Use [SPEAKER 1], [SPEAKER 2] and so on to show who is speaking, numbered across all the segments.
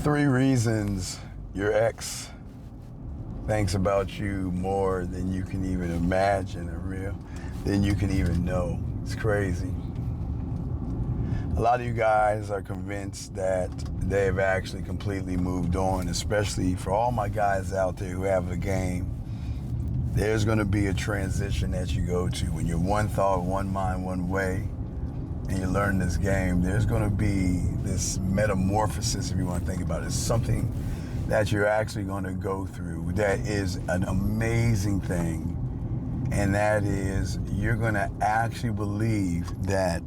[SPEAKER 1] 3 reasons your ex thinks about you more than you can even imagine, than you can even know. It's crazy. A lot of you guys are convinced that they've actually completely moved on, especially for all my guys out there who have the game. There's going to be a transition that you go to when you're one thought, one mind, one way, and you learn this game. There's going to be this metamorphosis, if you want to think about it. It's something that you're actually going to go through that is an amazing thing, and that is you're going to actually believe that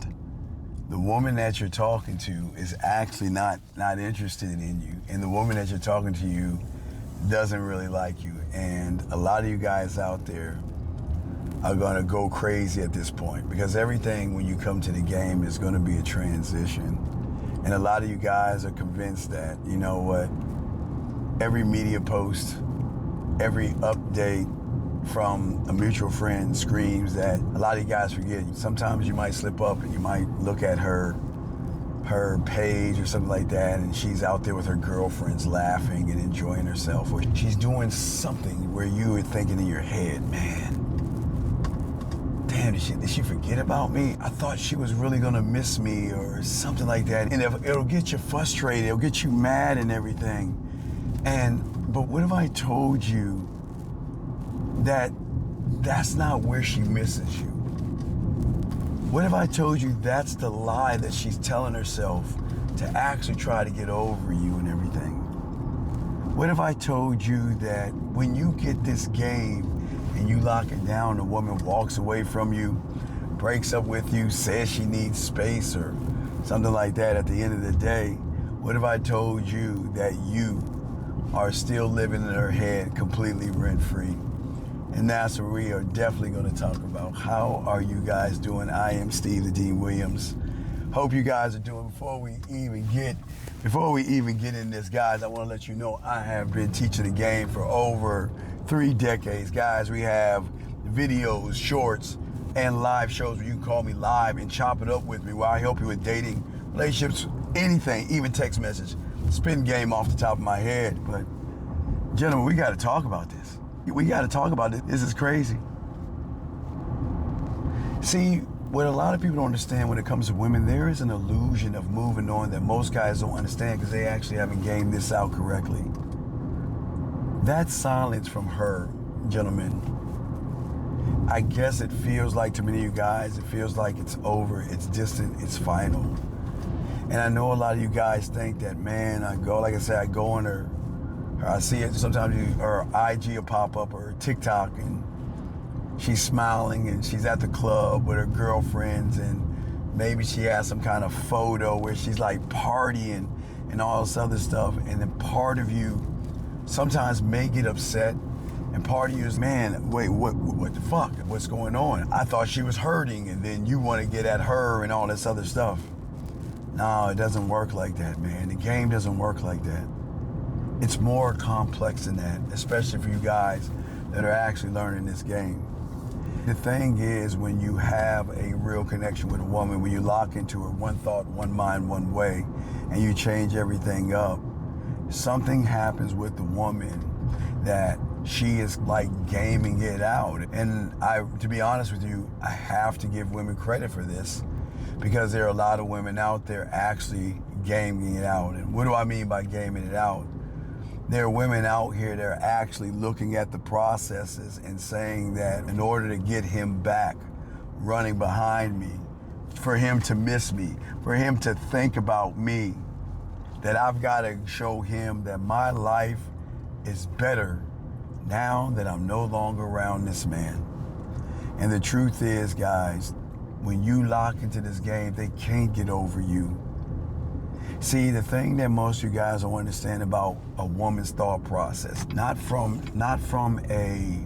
[SPEAKER 1] the woman that you're talking to is actually not interested in you, and the woman that you're talking to you doesn't really like you. And a lot of you guys out there are going to go crazy at this point, because everything when you come to the game is going to be a transition. And a lot of you guys are convinced that, you know what, every media post, every update from a mutual friend screams that a lot of you guys forget. Sometimes you might slip up and you might look at her page or something like that, and she's out there with her girlfriends laughing and enjoying herself, or she's doing something where you are thinking in your head, man, damn, did she forget about me? I thought she was really gonna miss me, or something like that. And it'll get you frustrated, it'll get you mad and everything. But what if I told you that that's not where she misses you? What if I told you that's the lie that she's telling herself to actually try to get over you and everything? What if I told you that when you get this game and you lock it down, the woman walks away from you, breaks up with you, says she needs space or something like that at the end of the day? What if I told you that you are still living in her head completely rent-free? And that's what we are definitely going to talk about. How are you guys doing? I am Steve the Dean Williams. Hope you guys are doing. Before we even get in this, guys, I want to let you know I have been teaching the game for over 3 decades. Guys, we have videos, shorts, and live shows where you can call me live and chop it up with me, where I help you with dating, relationships, anything, even text message. Spin game off the top of my head. But gentlemen, we got to talk about this. We got to talk about it. This is crazy. See, what a lot of people don't understand when it comes to women, there is an illusion of moving on that most guys don't understand because they actually haven't gamed this out correctly. That silence from her, gentlemen, I guess it feels like to many of you guys, it feels like it's over, it's distant, it's final. And I know a lot of you guys think that, man, I go on her, I see it sometimes, her IG will pop up, or TikTok, and she's smiling and she's at the club with her girlfriends, and maybe she has some kind of photo where she's like partying and all this other stuff. And then part of you sometimes may get upset, and part of you is, man, wait, what the fuck? What's going on? I thought she was hurting, and then you want to get at her and all this other stuff. No, it doesn't work like that, man. The game doesn't work like that. It's more complex than that, especially for you guys that are actually learning this game. The thing is, when you have a real connection with a woman, when you lock into her, one thought, one mind, one way, and you change everything up, something happens with the woman that she is like gaming it out. And to be honest with you, I have to give women credit for this, because there are a lot of women out there actually gaming it out. And what do I mean by gaming it out? There are women out here that are actually looking at the processes and saying that in order to get him back, running behind me, for him to miss me, for him to think about me, that I've got to show him that my life is better now that I'm no longer around this man. And the truth is, guys, when you lock into this game, they can't get over you. See, the thing that most of you guys don't understand about a woman's thought process, not from a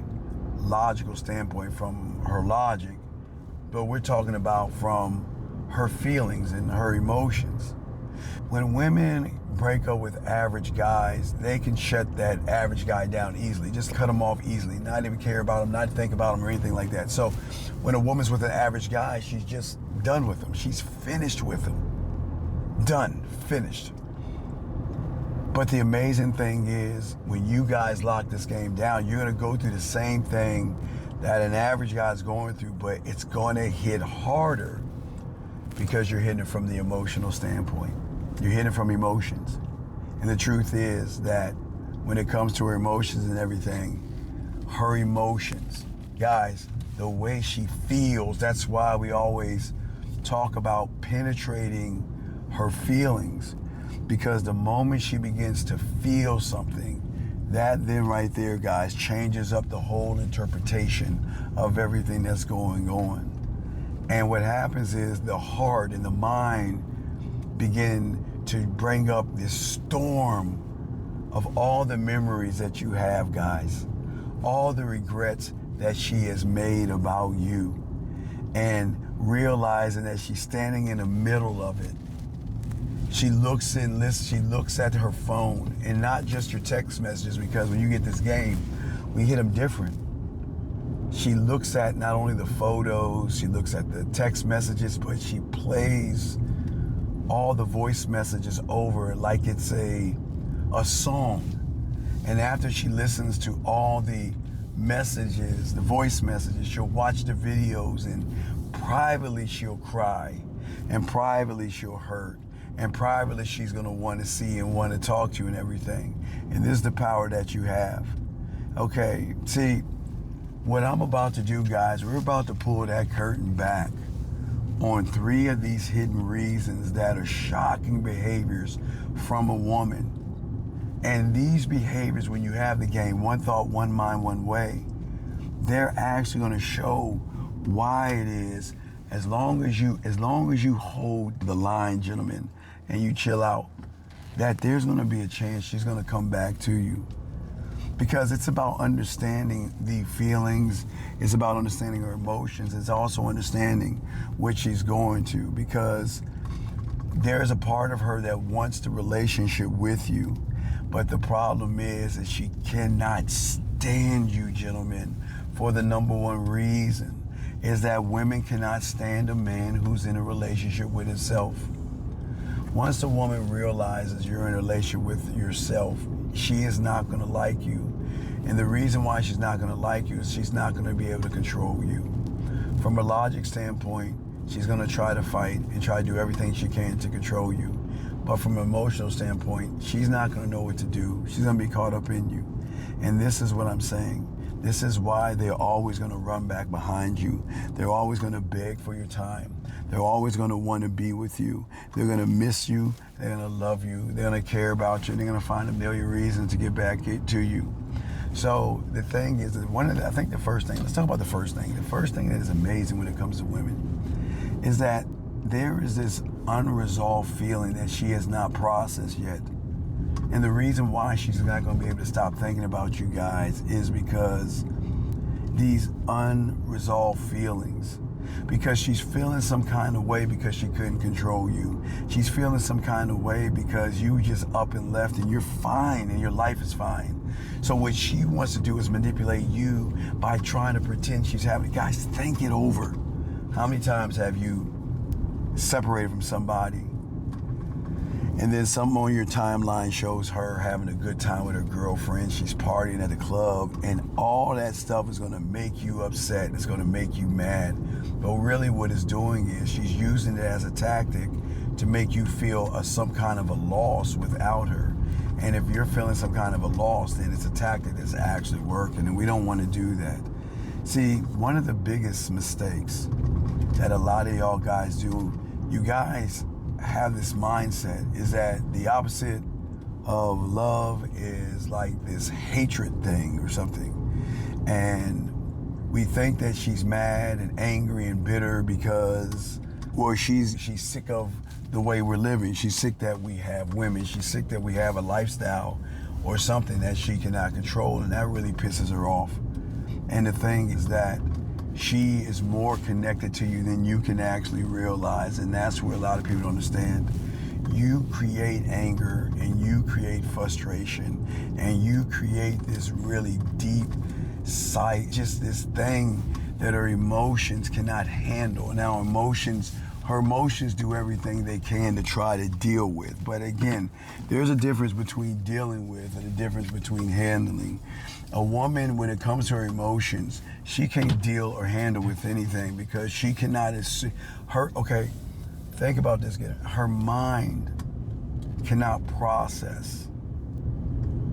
[SPEAKER 1] logical standpoint, from her logic, but we're talking about from her feelings and her emotions. When women break up with average guys, they can shut that average guy down easily, just cut him off easily, not even care about him, not think about him or anything like that. So when a woman's with an average guy, she's just done with him. She's finished with him. Done, finished. But the amazing thing is, when you guys lock this game down, you're going to go through the same thing that an average guy is going through, but it's going to hit harder because you're hitting it from the emotional standpoint. You're hitting it from emotions. And the truth is that when it comes to her emotions and everything, her emotions, guys, the way she feels, that's why we always talk about penetrating her feelings, because the moment she begins to feel something, that then right there, guys, changes up the whole interpretation of everything that's going on. And what happens is the heart and the mind begin to bring up this storm of all the memories that you have, guys, all the regrets that she has made about you, and realizing that she's standing in the middle of it. She looks and listens, she looks at her phone, and not just your text messages, because when you get this game, we hit them different. She looks at not only the photos, she looks at the text messages, but she plays all the voice messages over like it's a song. And after she listens to all the messages, the voice messages, she'll watch the videos, and privately she'll cry, and privately she'll hurt, and privately she's gonna want to see and want to talk to you and everything. And this is the power that you have. Okay, see, what I'm about to do, guys, we're about to pull that curtain back on 3 of these hidden reasons that are shocking behaviors from a woman. And these behaviors, when you have the game, one thought, one mind, one way, they're actually going to show why it is, as long as you hold the line, gentlemen, and you chill out, that there's going to be a chance she's going to come back to you. Because it's about understanding the feelings, it's about understanding her emotions, it's also understanding what she's going to, because there's a part of her that wants the relationship with you, but the problem is that she cannot stand you, gentlemen, for the number one reason is that women cannot stand a man who's in a relationship with himself. Once a woman realizes you're in a relationship with yourself, she is not going to like you. And the reason why she's not going to like you is she's not going to be able to control you. From a logic standpoint, she's going to try to fight and try to do everything she can to control you. But from an emotional standpoint, she's not going to know what to do. She's going to be caught up in you. And this is what I'm saying. This is why they're always going to run back behind you. They're always going to beg for your time. They're always going to want to be with you. They're going to miss you. They're going to love you. They're going to care about you. They're going to find a million reasons to get back to you. So the thing is, I think the first thing, let's talk about the first thing. The first thing that is amazing when it comes to women is that there is this unresolved feeling that she has not processed yet. And the reason why she's not going to be able to stop thinking about you guys is because these unresolved feelings, because she's feeling some kind of way because she couldn't control you. She's feeling some kind of way because you just up and left and you're fine and your life is fine. So what she wants to do is manipulate you by trying to pretend she's having, guys, think it over. How many times have you separated from somebody and then something on your timeline shows her having a good time with her girlfriend, she's partying at the club, and all that stuff is going to make you upset, it's going to make you mad. But really what it's doing is she's using it as a tactic to make you feel some kind of a loss without her. And if you're feeling some kind of a loss, then it's a tactic that's actually working, and we don't want to do that. See, one of the biggest mistakes that a lot of y'all guys do, you guys have this mindset, is that the opposite of love is like this hatred thing or something. And we think that she's mad and angry and bitter because, or she's sick of the way we're living. She's sick that we have women. She's sick that we have a lifestyle or something that she cannot control, and that really pisses her off. And the thing is that she is more connected to you than you can actually realize, and that's where a lot of people don't understand. You create anger and you create frustration and you create this really deep just this thing that our emotions cannot handle. Now emotions Her emotions do everything they can to try to deal with. But again, there's a difference between dealing with and a difference between handling. A woman, when it comes to her emotions, she can't deal or handle with anything because she cannot, okay, think about this again. Her mind cannot process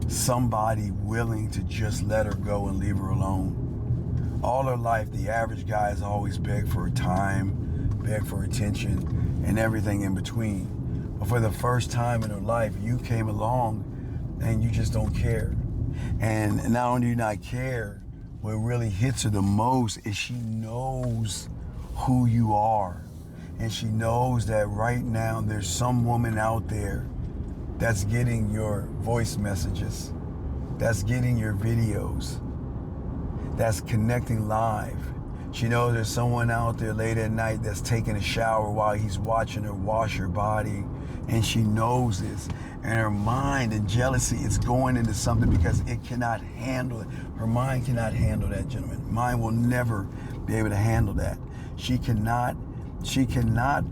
[SPEAKER 1] somebody willing to just let her go and leave her alone. All her life, the average guy has always begged for time, beg for attention, and everything in between. But for the first time in her life, you came along and you just don't care. And not only do you not care, what really hits her the most is she knows who you are. And she knows that right now there's some woman out there that's getting your voice messages, that's getting your videos, that's connecting live. She knows there's someone out there late at night that's taking a shower while he's watching her wash her body, and she knows this. And her mind and jealousy is going into something because it cannot handle it. Her mind cannot handle that, gentlemen. Mind will never be able to handle that. She cannot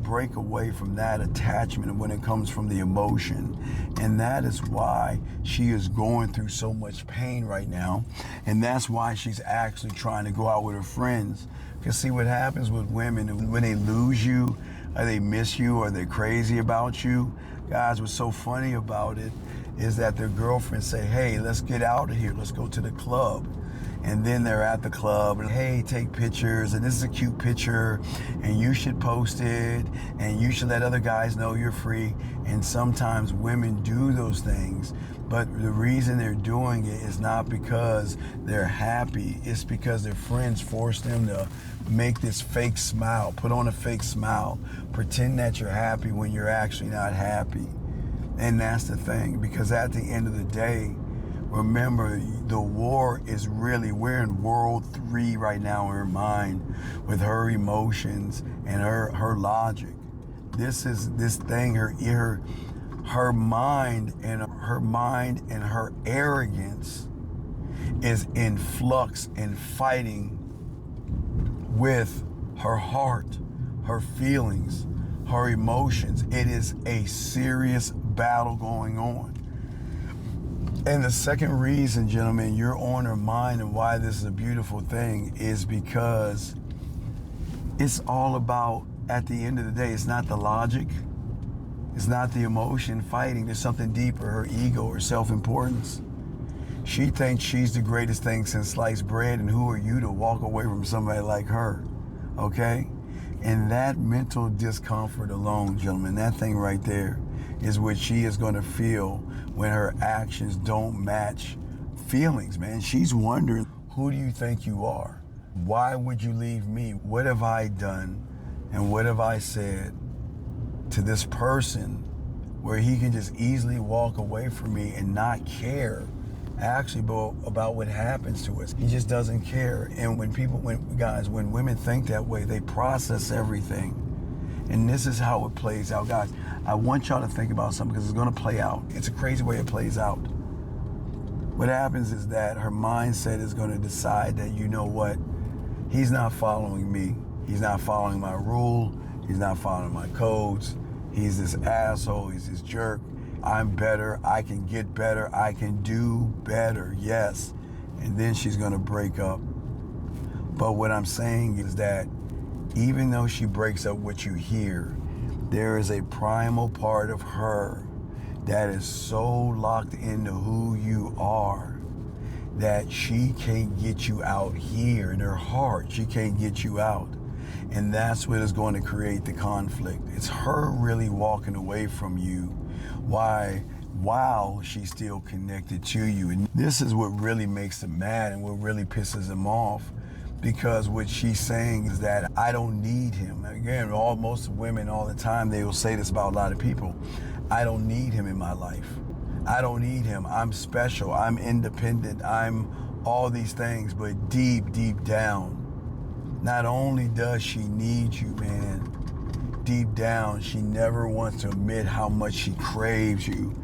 [SPEAKER 1] break away from that attachment when it comes from the emotion. And that is why she is going through so much pain right now. And that's why she's actually trying to go out with her friends. Because see what happens with women, when they lose you, or they miss you, or they're crazy about you, guys, what's so funny about it is that their girlfriends say, hey, let's get out of here, let's go to the club. And then they're at the club and, hey, take pictures, and this is a cute picture, and you should post it, and you should let other guys know you're free. And sometimes women do those things, but the reason they're doing it is not because they're happy, it's because their friends force them to make this fake smile, put on a fake smile, pretend that you're happy when you're actually not happy. And that's the thing, because at the end of the day, remember, the war is really, we're in World 3 right now in her mind with her emotions and her logic. This thing, her mind and her arrogance is in flux and fighting with her heart, her feelings, her emotions. It is a serious battle going on. And the second reason, gentlemen, you're on her mind and why this is a beautiful thing is because it's all about, at the end of the day, it's not the logic, it's not the emotion fighting, there's something deeper, her ego, her self-importance. She thinks she's the greatest thing since sliced bread, and who are you to walk away from somebody like her, okay? And that mental discomfort alone, gentlemen, that thing right there is what she is going to feel when her actions don't match feelings, man. She's wondering, who do you think you are? Why would you leave me? What have I done and what have I said to this person where he can just easily walk away from me and not care actually about what happens to us? He just doesn't care. And when women think that way, they process everything. And this is how it plays out. Guys, I want y'all to think about something because it's going to play out. It's a crazy way it plays out. What happens is that her mindset is going to decide that, you know what, he's not following me. He's not following my rule. He's not following my codes. He's this asshole. He's this jerk. I'm better. I can get better. I can do better. Yes. And then she's going to break up. But what I'm saying is that even though she breaks up what you hear, there is a primal part of her that is so locked into who you are that she can't get you out here. In her heart, she can't get you out. And that's what is going to create the conflict. It's her really walking away from you while she's still connected to you. And this is what really makes them mad and what really pisses them off. Because what she's saying is that I don't need him. Again, most women all the time, they will say this about a lot of people. I don't need him in my life. I don't need him. I'm special. I'm independent. I'm all these things. But deep, deep down, not only does she need you, man, deep down, she never wants to admit how much she craves you.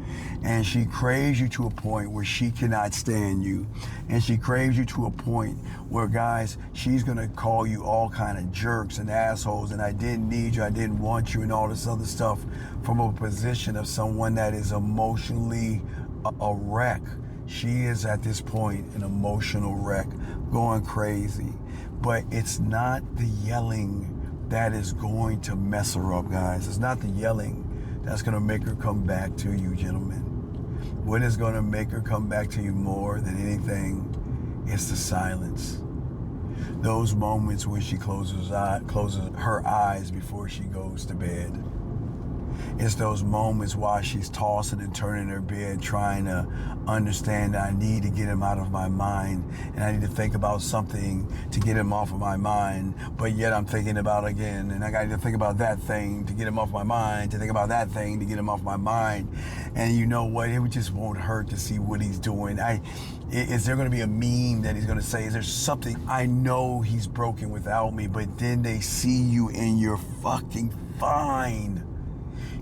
[SPEAKER 1] And she craves you to a point where she cannot stand you. And she craves you to a point where, guys, she's going to call you all kind of jerks and assholes, and I didn't need you, I didn't want you, and all this other stuff, from a position of someone that is emotionally a wreck. She is at this point an emotional wreck, going crazy. But it's not the yelling that is going to mess her up, guys. It's not the yelling that's going to make her come back to you, gentlemen. What is going to make her come back to you more than anything is the silence. Those moments when she closes her eyes before she goes to bed. It's those moments while she's tossing and turning in her bed, trying to understand that I need to get him out of my mind, and I need to think about something to get him off of my mind, but yet I'm thinking about again, and I got to think about that thing to get him off my mind, to think about that thing to get him off my mind. And you know what? It just won't hurt to see what he's doing. Is there going to be a meme that he's going to say? Is there something? I know he's broken without me, but then they see you and you're fucking fine.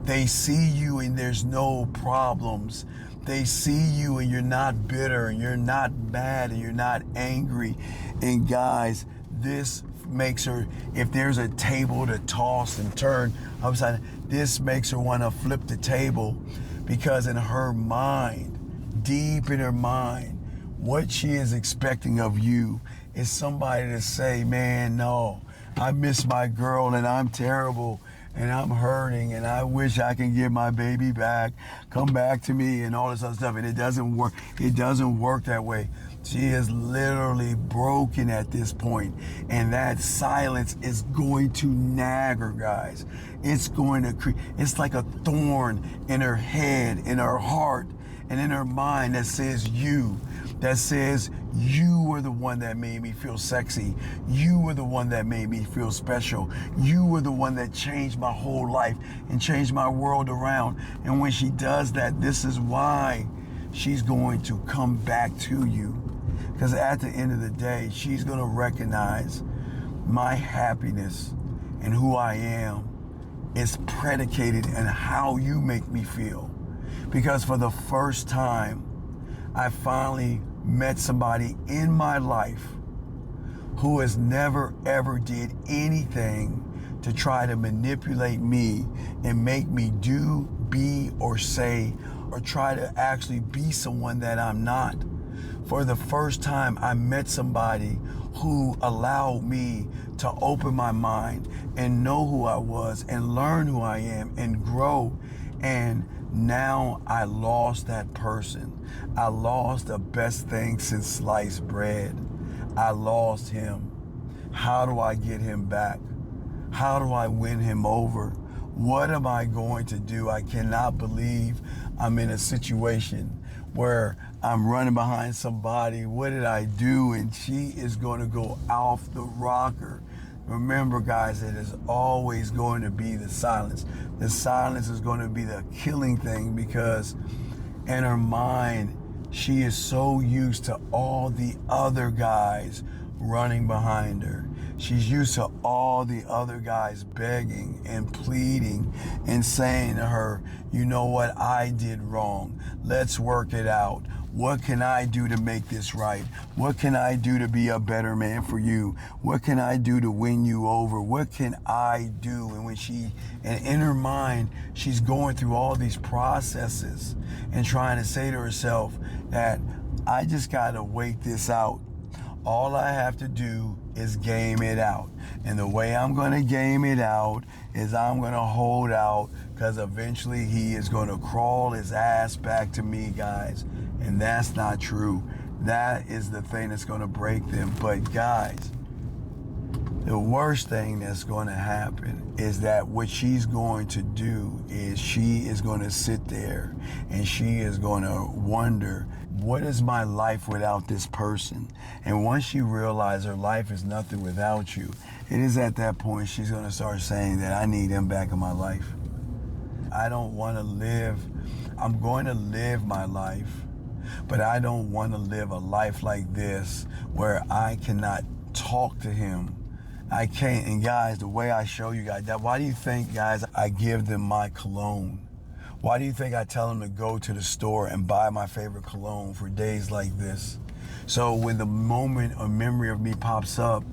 [SPEAKER 1] They see you and there's no problems. They see you and you're not bitter and you're not mad and you're not angry. And guys, this makes her, if there's a table to toss and turn upside, this makes her want to flip the table, because in her mind, deep in her mind, what she is expecting of you is somebody to say, man, no, I miss my girl and I'm terrible and I'm hurting and I wish I can get my baby back, come back to me, and all this other stuff. And it doesn't work. It doesn't work that way. She is literally broken at this point, and that silence is going to nag her, guys. It's going to it's like a thorn in her head, in her heart, and in her mind that says you. That says, you were the one that made me feel sexy. You were the one that made me feel special. You were the one that changed my whole life and changed my world around. And when she does that, this is why she's going to come back to you. Because at the end of the day, she's going to recognize my happiness and who I am is predicated in how you make me feel. Because for the first time, I finally met somebody in my life who has never ever did anything to try to manipulate me and make me do, be, or say, or try to actually be someone that I'm not. For the first time, I met somebody who allowed me to open my mind and know who I was and learn who I am and grow. And now I lost that person. I lost the best thing since sliced bread. I lost him. How do I get him back? How do I win him over? What am I going to do? I cannot believe I'm in a situation where I'm running behind somebody. What did I do? And she is going to go off the rocker. Remember, guys, it is always going to be the silence. The silence is going to be the killing thing, because in her mind, she is so used to all the other guys running behind her. She's used to all the other guys begging and pleading and saying to her, you know what, I did wrong. Let's work it out. What can I do to make this right? What can I do to be a better man for you? What can I do to win you over? What can I do? And in her mind, she's going through all these processes and trying to say to herself that I just got to wait this out. All I have to do is game it out. And the way I'm going to game it out is I'm going to hold out, because eventually he is going to crawl his ass back to me, guys. And that's not true. That is the thing that's going to break them. But guys, the worst thing that's going to happen is that what she's going to do is she is going to sit there and she is going to wonder, what is my life without this person? And once she realizes her life is nothing without you, it is at that point she's going to start saying that I need him back in my life. I don't want to live. I'm going to live my life, but I don't want to live a life like this where I cannot talk to him I can't. And guys, the way I show you guys that, why do you think, guys, I give them my cologne? Why do you think I tell them to go to the store and buy my favorite cologne for days like this? So when the moment a memory of me pops up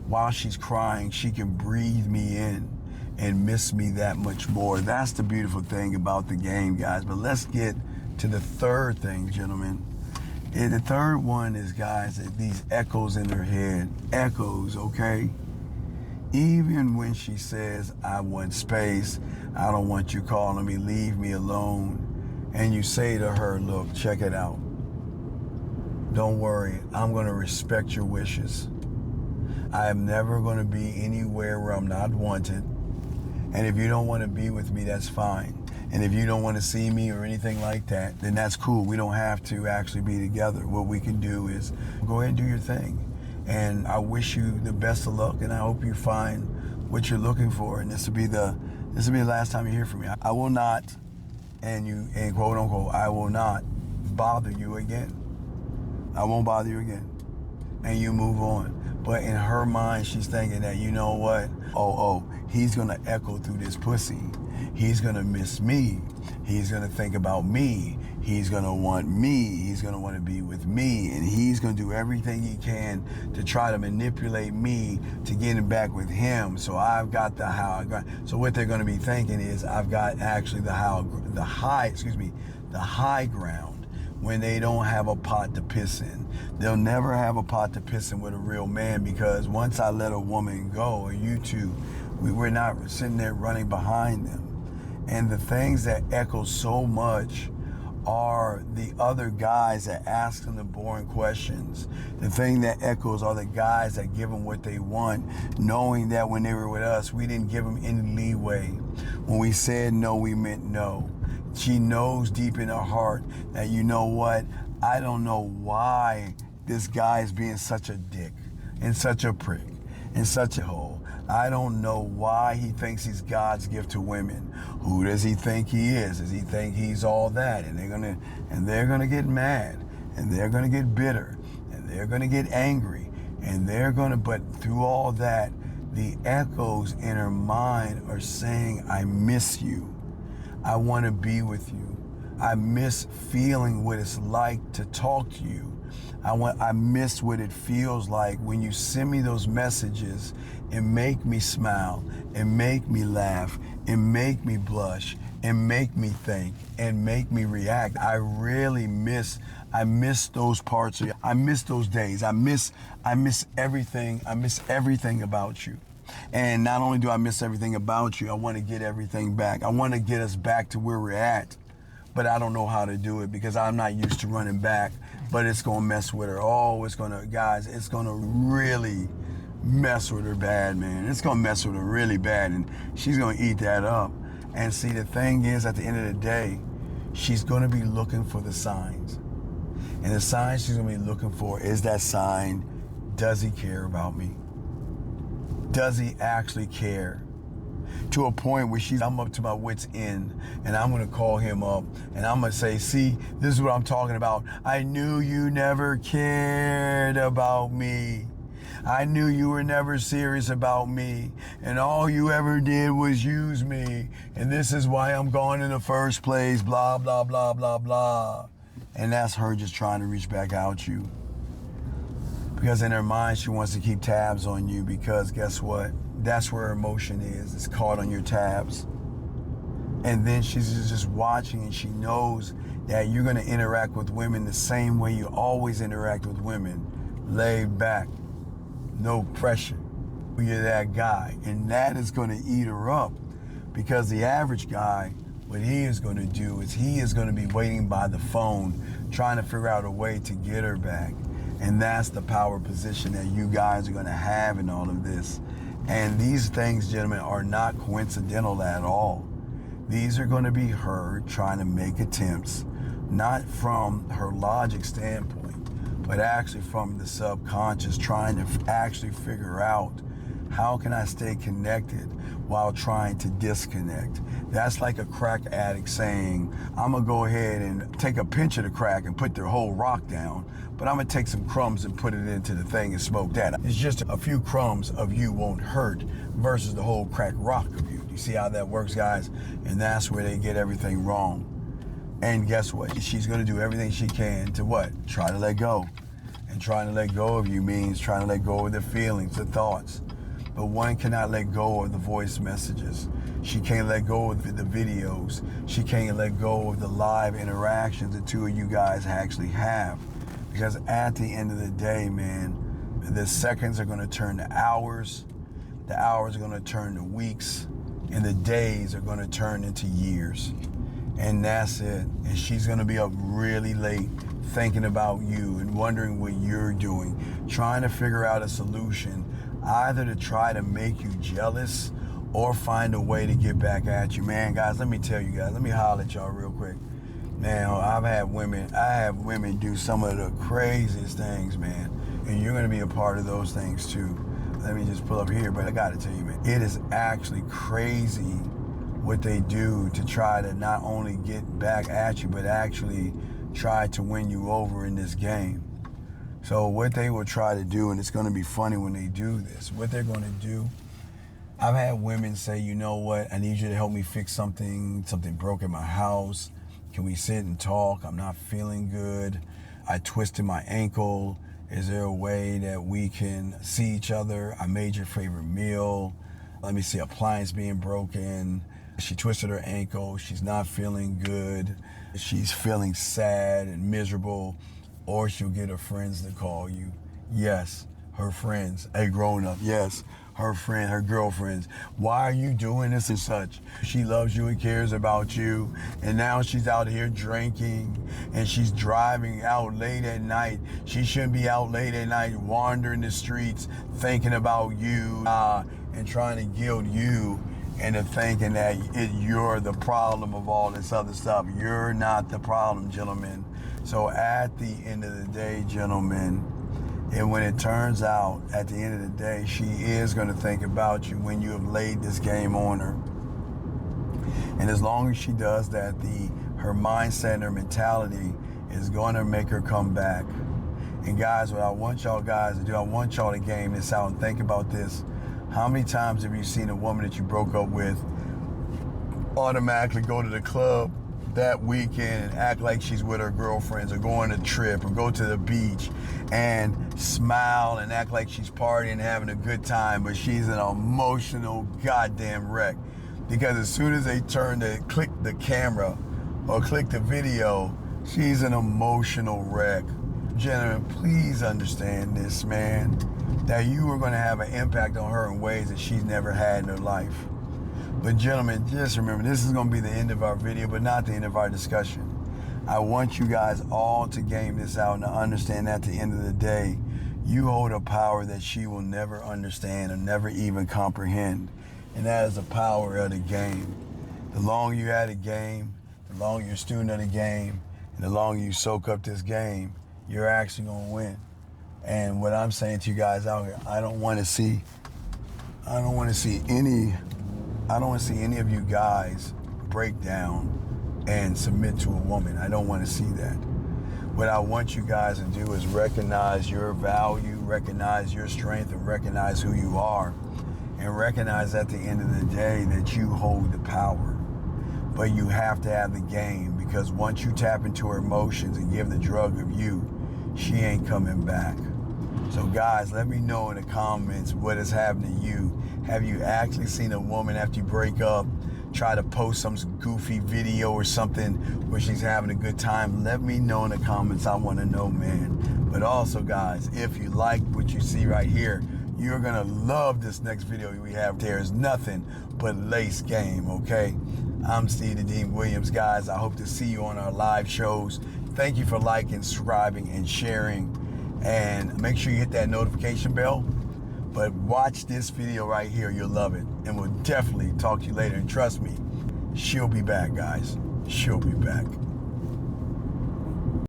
[SPEAKER 1] while she's crying, she can breathe me in and miss me that much more. That's the beautiful thing about the game, guys. But let's get to the third thing, gentlemen. And the third one is, guys, these echoes in her head. Echoes, okay? Even when she says, I want space, I don't want you calling me, leave me alone. And you say to her, look, check it out. Don't worry, I'm going to respect your wishes. I am never going to be anywhere where I'm not wanted. And if you don't want to be with me, that's fine. And if you don't want to see me or anything like that, then that's cool. We don't have to actually be together. What we can do is go ahead and do your thing. And I wish you the best of luck, and I hope you find what you're looking for. And this will be the last time you hear from me. I will not, and quote unquote, I will not bother you again. I won't bother you again. And you move on. But in her mind, she's thinking that, you know what? He's gonna echo through this pussy. He's gonna miss me. He's gonna think about me. He's gonna want me. He's gonna want to be with me. And he's gonna do everything he can to try to manipulate me to get him back with him. So I've got the so what they're gonna be thinking is I've got actually the high ground when they don't have a pot to piss in. They'll never have a pot to piss in with a real man, because once I let a woman go, or you two, we're not sitting there running behind them. And the things that echo so much are the other guys that ask them the boring questions. The thing that echoes are the guys that give them what they want, knowing that when they were with us, we didn't give them any leeway. When we said no, we meant no. She knows deep in her heart that, you know what, I don't know why this guy is being such a dick and such a prick and such a hoe. I don't know why he thinks he's God's gift to women. Who does he think he is? Does he think he's all that? And they're gonna get mad, and they're gonna get bitter, and they're gonna get angry, and but through all that, the echoes in her mind are saying, I miss you. I want to be with you. I miss feeling what it's like to talk to you. I miss what it feels like when you send me those messages and make me smile and make me laugh and make me blush and make me think and make me react. I miss those parts of you. I miss those days. I miss everything. I miss everything about you. And not only do I miss everything about you, I want to get everything back. I want to get us back to where we're at. But I don't know how to do it because I'm not used to running back. But it's going to mess with her. It's going to really mess with her bad, man. It's going to mess with her really bad, and she's going to eat that up. And see, the thing is, at the end of the day, she's going to be looking for the signs. And the sign she's going to be looking for is that sign, does he care about me? Does he actually care? To a point where I'm up to my wit's end, and I'm gonna call him up and I'm gonna say, see, this is what I'm talking about. I knew you never cared about me. I knew you were never serious about me, and all you ever did was use me, and this is why I'm gone in the first place, blah, blah, blah, blah, blah. And that's her just trying to reach back out you. Because in her mind, she wants to keep tabs on you, because guess what? That's where her emotion is. It's caught on your tabs. And then she's just watching, and she knows that you're going to interact with women the same way you always interact with women. Laid back, no pressure. You're that guy. And that is going to eat her up, because the average guy, what he is going to do is he is going to be waiting by the phone, trying to figure out a way to get her back. And that's the power position that you guys are going to have in all of this. And these things, gentlemen, are not coincidental at all. These are going to be her trying to make attempts, not from her logic standpoint, but actually from the subconscious, trying to actually figure out How can I stay connected while trying to disconnect? That's like a crack addict saying, I'm gonna go ahead and take a pinch of the crack and put the whole rock down, but I'm gonna take some crumbs and put it into the thing and smoke that. It's just a few crumbs of you won't hurt versus the whole crack rock of you. You see how that works, guys? And that's where they get everything wrong. And guess what? She's gonna do everything she can to what? Try to let go. And trying to let go of you means trying to let go of the feelings, the thoughts. But one cannot let go of the voice messages. She can't let go of the videos. She can't let go of the live interactions the two of you guys actually have. Because at the end of the day, man, the seconds are gonna turn to hours, the hours are gonna turn to weeks, and the days are gonna turn into years. And that's it. And she's gonna be up really late thinking about you and wondering what you're doing, trying to figure out a solution, either to try to make you jealous or find a way to get back at you. Man, guys, let me tell you guys, let me holler at y'all real quick. Now, I have women do some of the craziest things, man, and you're gonna be a part of those things too. Let me just pull up here, but I gotta tell you, man, it is actually crazy what they do to try to not only get back at you, but actually try to win you over in this game. So what they will try to do, and it's gonna be funny when they do this, what they're gonna do, I've had women say, you know what, I need you to help me fix something broke in my house. Can we sit and talk? I'm not feeling good. I twisted my ankle. Is there a way that we can see each other? I made your favorite meal. Let me see, appliance being broken. She twisted her ankle. She's not feeling good. She's feeling sad and miserable. Or she'll get her friends to call you. Yes, her friends, a grown-up, yes. Her friend, her girlfriends. Why are you doing this and such? She loves you and cares about you. And now she's out here drinking and she's driving out late at night. She shouldn't be out late at night wandering the streets thinking about you and trying to guilt you into thinking that you're the problem of all this other stuff. You're not the problem, gentlemen. So at the end of the day, gentlemen, and when it turns out, at the end of the day, she is going to think about you when you have laid this game on her. And as long as she does that, her mindset and her mentality is going to make her come back. And guys, what I want y'all guys to do, I want y'all to game this out and think about this. How many times have you seen a woman that you broke up with automatically go to the club that weekend and act like she's with her girlfriends, or go on a trip, or go to the beach and smile and act like she's partying and having a good time, but she's an emotional goddamn wreck? Because as soon as they click the camera or click the video, she's an emotional wreck. Gentlemen, please understand this, man, that you are going to have an impact on her in ways that she's never had in her life. But gentlemen, just remember, this is going to be the end of our video, but not the end of our discussion. I want you guys all to game this out and to understand that at the end of the day, you hold a power that she will never understand or never even comprehend. And that is the power of the game. The longer you're at a game, the longer you're a student of the game, and the longer you soak up this game, you're actually going to win. And what I'm saying to you guys out here, I don't want to see any of you guys break down and submit to a woman. I don't want to see that. What I want you guys to do is recognize your value, recognize your strength, and recognize who you are. And recognize at the end of the day that you hold the power. But you have to have the game, because once you tap into her emotions and give the drug of you, she ain't coming back. So guys, let me know in the comments what has happened to you. Have you actually seen a woman after you break up try to post some goofy video or something where she's having a good time? Let me know in the comments. I want to know, man. But also, guys, if you like what you see right here, you're going to love this next video we have. There's nothing but lace game, okay? I'm Steve the Dean Williams, guys. I hope to see you on our live shows. Thank you for liking, subscribing, and sharing. And make sure you hit that notification bell. But watch this video right here. You'll love it. And we'll definitely talk to you later. And trust me, she'll be back, guys. She'll be back.